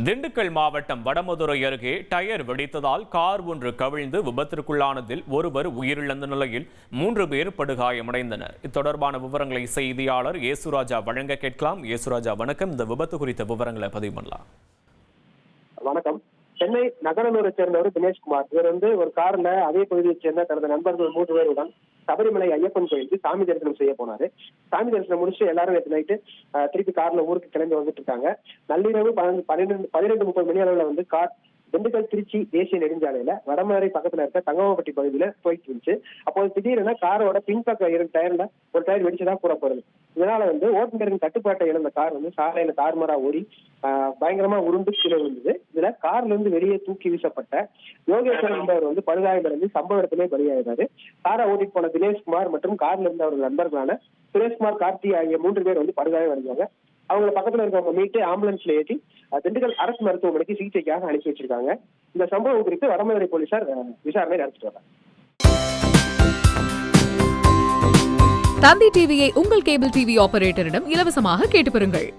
திண்டுக்கல் மாவட்டம் வடமதுரை அருகே tyre வெடித்ததால் car ஒன்று கவிழ்ந்து விபத்திற்குள்ளானதில் ஒருவர் உயிரிழந்த நிலையில் 3 பேர் படுகாயமடைந்தனர். இத்தொடர்பான விவரங்களை செய்தியாளர் ஏசுராஜா வழங்க கேட்கலாம். ஏசுராஜா, வணக்கம். இந்த விபத்து குறித்த விவரங்களை பதிவு பண்ணலாம். வணக்கம். சென்னை நகரனூரை சேர்ந்தவர் தினேஷ்குமார். இவர் ஒரு கார்ல அதே பகுதியை சேர்ந்த தனது நண்பர்கள் 3 பேருடன் சபரிமலை ஐயப்பன் கோயிலுக்கு சாமி தரிசனம் செய்ய போனாரு. சாமி தரிசனம் முடிச்சு எல்லாரும் நேற்று நைட்டு திருப்பி கார்ல ஊருக்கு கிளம்பி வந்துட்டு இருக்காங்க. நள்ளிரவு 12:30 மணி அளவுல கார் திண்டுக்கல் திருச்சி தேசிய நெடுஞ்சாலையில வடமதுரை பக்கத்துல இருக்க தங்கமாப்பட்டி பகுதியில போயிட்டு இருந்துச்சு. அப்போது திடீரென காரோட பின்பக்க 2 டயர்ல ஒரு டயர் வெடிச்சதா கூறப்படுது. இதனால ஓட்டுநரின் கட்டுப்பாட்டை இழந்த கார் சாலையில தாறுமாறா ஓடி பயங்கரமா உருண்டு கீழே விழுந்தது. இதுல கார்ல இருந்து வெளியே தூக்கி வீசப்பட்ட யோகேஸ்வரன் என்பவர் படுகாயமடைந்து சம்பவ இடத்திலே பலியாகிறாரு. காரை ஓட்டிட்டு போன தினேஷ்குமார் மற்றும் கார்ல இருந்த அவர்கள் நண்பர்களான சுரேஷ்குமார், கார்த்தி ஆகிய 3 பேர் படுகாயம் அடைஞ்சாங்க. அவங்க பக்கத்துல இருக்கவங்க மீட்டு ஆம்புலன்ஸ்ல ஏற்றி திண்டுக்கல் அரசு மருத்துவமனைக்கு சிகிச்சைக்காக அனுப்பி வச்சிருக்காங்க. இந்த சம்பவம் குறித்து வடமதுரை போலீசார் விசாரணை நடத்திட்டு வர்றாங்க. தந்தி டிவியை உங்கள் கேபிள் டிவி ஆபரேட்டரிடம் இலவசமாக கேட்டு பெறுங்கள்.